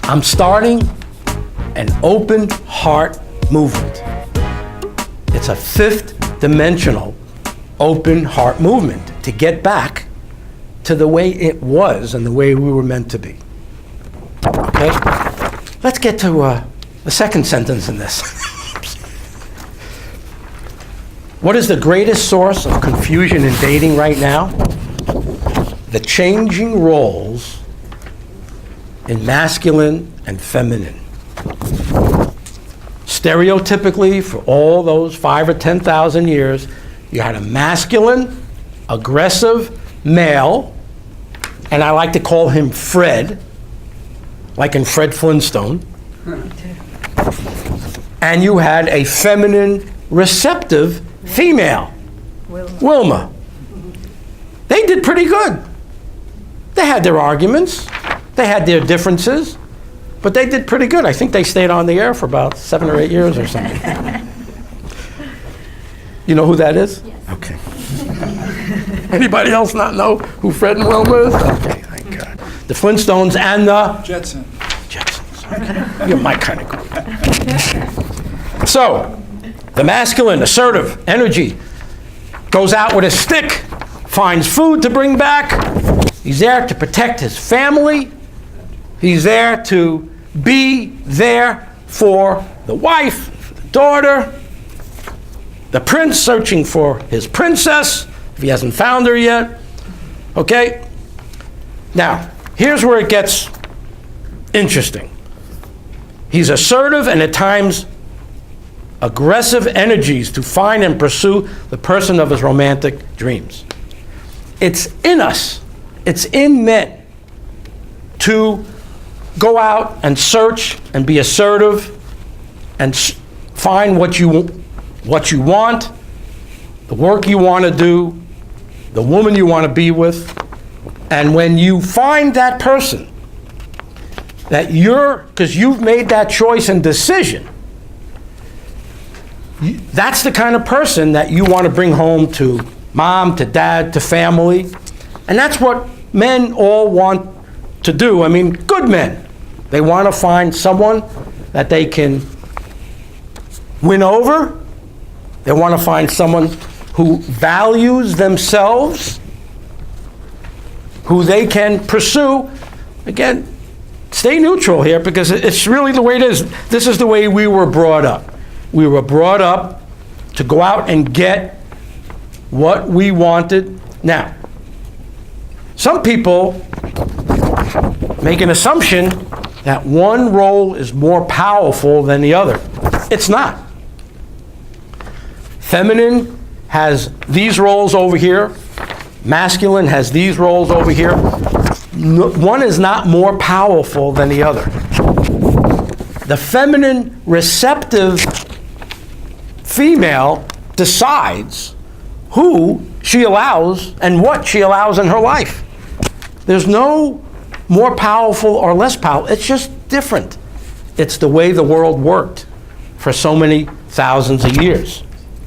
I'm starting an open heart movement. It's a fifth dimensional open heart movement to get back to the way it was and the way we were meant to be. Okay? Let's get to the second sentence in this. What is the greatest source of confusion in dating right now? The changing roles in masculine and feminine. Stereotypically, for all those 5,000 or 10,000 years, you had a masculine, aggressive male, and I like to call him Fred, like in Fred Flintstone. And you had a feminine, receptive female, Wilma. They did pretty good. They had their arguments, they had their differences, but they did pretty good. I think they stayed on the air for about 7 or 8 years or something. You know who that is? Yes. Okay. Anybody else not know who Fred and Wilma is? Okay, thank God. The Flintstones and the Jetsons. Okay. You're my kind of group. So, the masculine, assertive energy goes out with a stick, finds food to bring back. He's there to protect his family. He's there to be there for the wife, for the daughter, the prince searching for his princess, if he hasn't found her yet. Okay? Now, here's where it gets interesting. He's assertive and at times aggressive energies to find and pursue the person of his romantic dreams. It's in us, it's in men to go out and search and be assertive and find what you want, the work you want to do, the woman you want to be with. And when you find that person that because you've made that choice and decision, that's the kind of person that you want to bring home to mom, to dad, to family. And that's what men all want to do. I mean, good men. They want to find someone that they can win over. They want to find someone who values themselves, who they can pursue. Again, stay neutral here because it's really the way it is. This is the way we were brought up. We were brought up to go out and get what we wanted. Now, some people make an assumption that one role is more powerful than the other. It's not. Feminine has these roles over here. Masculine has these roles over here. One is not more powerful than the other. The feminine, receptive female decides who she allows and what she allows in her life. There's no more powerful or less powerful. It's just different. It's the way the world worked for so many thousands of years.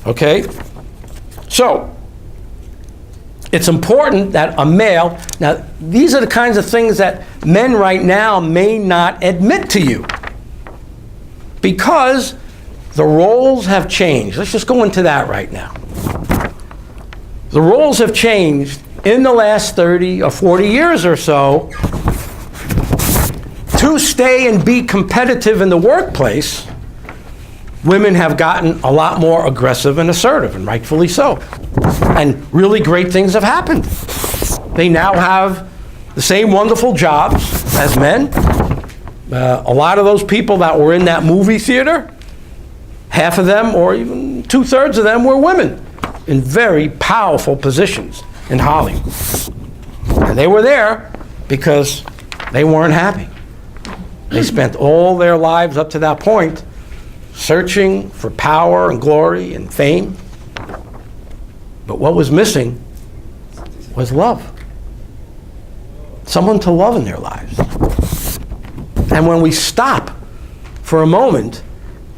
Okay? So, it's important that a male, now these are the kinds of things that men right now may not admit to you because the roles have changed. Let's just go into that right now. The roles have changed in the last 30 or 40 years or so. To stay and be competitive in the workplace, women have gotten a lot more aggressive and assertive, and rightfully so. And really great things have happened. They now have the same wonderful jobs as men. A lot of those people that were in that movie theater, half of them or even 2/3 of them were women in very powerful positions in Hollywood. And they were there because they weren't happy. They spent all their lives up to that point searching for power and glory and fame. But what was missing was love. Someone to love in their lives. And when we stop for a moment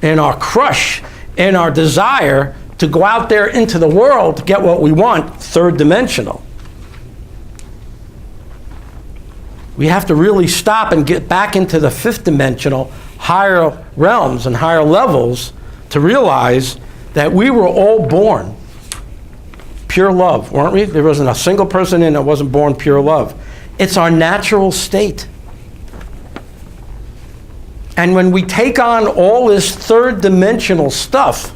in our crush, in our desire to go out there into the world to get what we want, third dimensional, We have to really stop and get back into the fifth dimensional, higher realms and higher levels to realize that we were all born pure love, weren't we? There wasn't a single person in that wasn't born pure love. It's our natural state. And when we take on all this third dimensional stuff,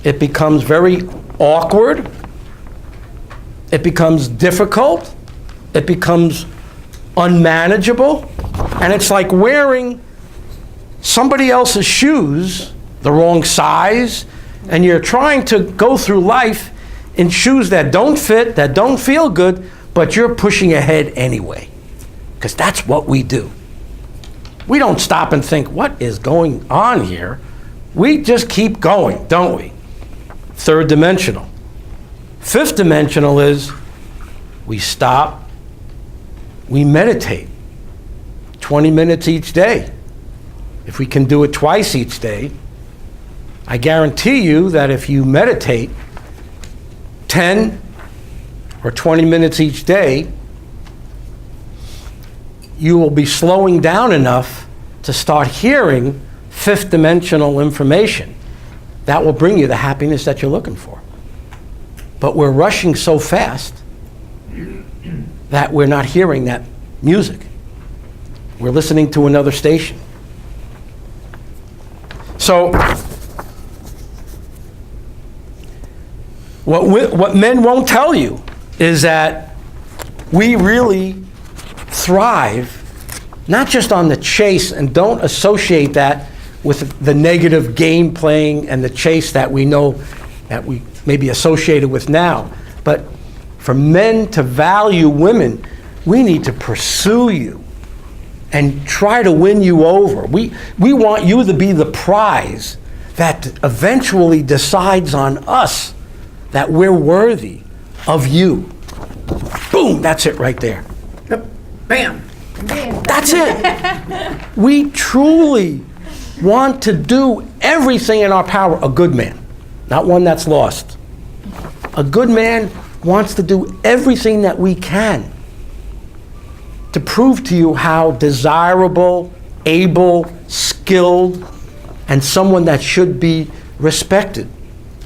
it becomes very awkward. It becomes difficult. It becomes unmanageable. And it's like wearing somebody else's shoes, the wrong size, and you're trying to go through life in shoes that don't fit, that don't feel good, but you're pushing ahead anyway. Because that's what we do. We don't stop and think, what is going on here? We just keep going, don't we? Third dimensional. Fifth dimensional is we stop, we meditate. 20 minutes each day. If we can do it twice each day, I guarantee you that if you meditate 10 or 20 minutes each day, you will be slowing down enough to start hearing fifth dimensional information that will bring you the happiness that you're looking for. But we're rushing so fast that we're not hearing that music. We're listening to another station. So what men won't tell you is that we really thrive not just on the chase, and don't associate that with the negative game playing and the chase that we know that we may be associated with now. But for men to value women, we need to pursue you and try to win you over. We want you to be the prize that eventually decides on us that we're worthy of you. Boom, that's it right there. Bam. That's it. We truly want to do everything in our power. A good man, not one that's lost. A good man wants to do everything that we can to prove to you how desirable, able, skilled, and someone that should be respected.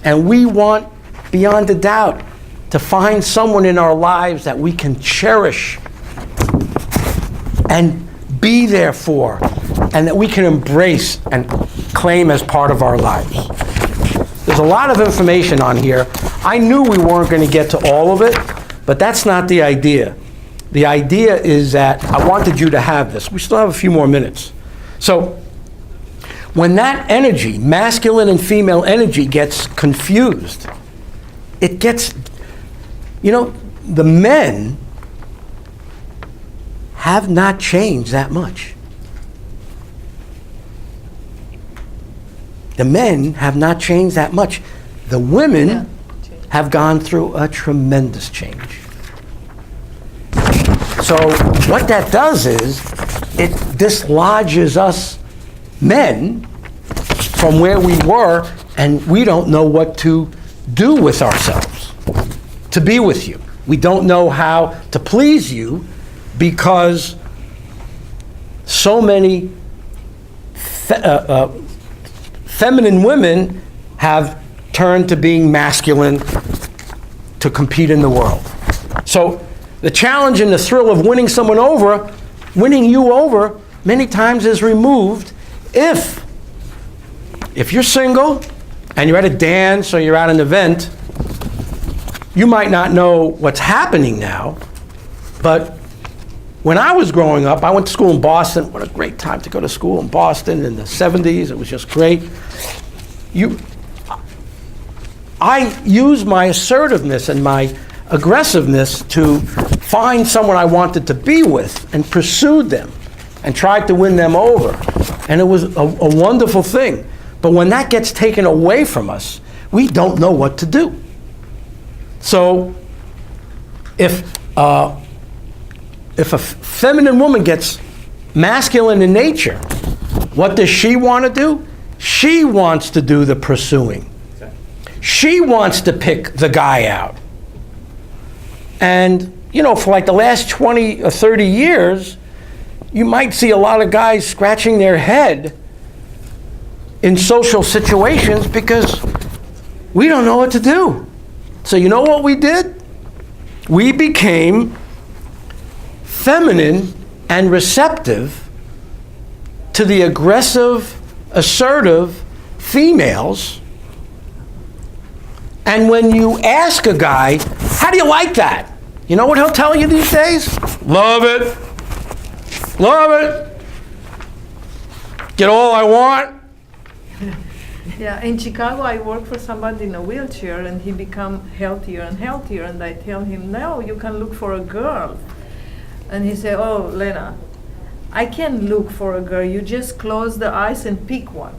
And we want, beyond a doubt, to find someone in our lives that we can cherish and be there for, and that we can embrace and claim as part of our lives. There's a lot of information on here. I knew we weren't going to get to all of it, but that's not the idea. The idea is that I wanted you to have this. We still have a few more minutes. So when that energy, masculine and female energy, gets confused, it gets, the men have not changed that much. The men have not changed that much. The women have gone through a tremendous change. So what that does is it dislodges us men from where we were, and we don't know what to do with ourselves to be with you. We don't know how to please you because so many feminine women have turned to being masculine to compete in the world. So the challenge and the thrill of winning someone over, winning you over, many times is removed if you're single and you're at a dance or you're at an event. You might not know what's happening now, but when I was growing up, I went to school in Boston. What a great time to go to school in Boston in the 70s. It was just great. I used my assertiveness and my aggressiveness to find someone I wanted to be with and pursued them and tried to win them over. And it was a wonderful thing. But when that gets taken away from us, we don't know what to do. So if a feminine woman gets masculine in nature, what does she want to do? She wants to do the pursuing. She wants to pick the guy out. And, for like the last 20 or 30 years, you might see a lot of guys scratching their head in social situations because we don't know what to do. So you know what we did? We became feminine and receptive to the aggressive, assertive females. And when you ask a guy, how do you like that? You know what he'll tell you these days? Love it. Love it. Get all I want. Yeah, in Chicago, I work for somebody in a wheelchair, and he become healthier and healthier. And I tell him, no, you can look for a girl. And he say, oh, Lena, I can look for a girl. You just close the eyes and pick one.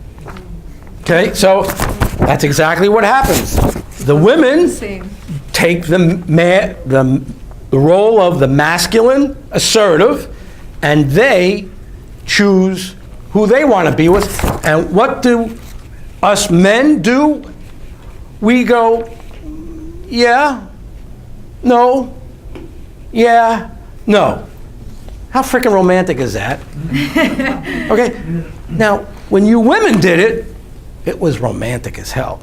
Okay, so that's exactly what happens. The women take the role of the masculine, assertive, and they choose who they want to be with. And what do us men do? We go, yeah, no, yeah, no. How freaking romantic is that? Okay, now when you women did it, it was romantic as hell.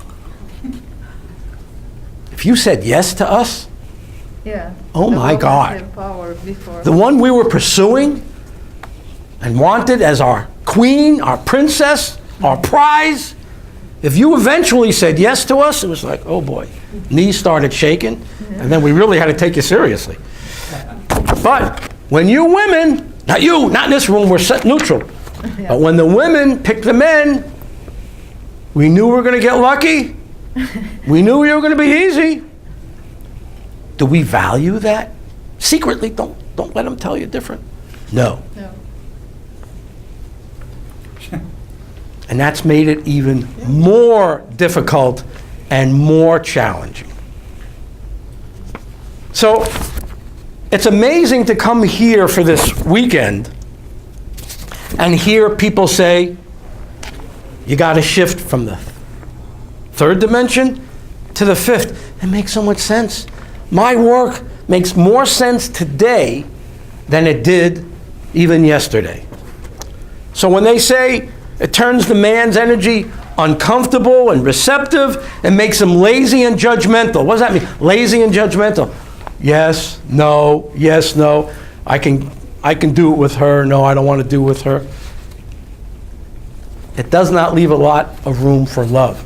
If you said yes to us, yeah. Oh my God. Had power before. The one we were pursuing and wanted as our queen, our princess, our prize, if you eventually said yes to us, it was like, oh boy, knees started shaking, and then we really had to take you seriously. But when you women, not in this room, we're set neutral, but when the women picked the men, we knew we were going to get lucky. We knew we were going to be easy. Do we value that? Secretly, don't let them tell you different. No. No. And that's made it even more difficult and more challenging. So it's amazing to come here for this weekend and hear people say, you got to shift from the third dimension to the fifth. It makes so much sense. My work makes more sense today than it did even yesterday. So when they say it turns the man's energy uncomfortable and receptive and makes him lazy and judgmental. What does that mean? Lazy and judgmental. Yes, no, yes, no. I can do it with her. No, I don't want to do it with her. It does not leave a lot of room for love.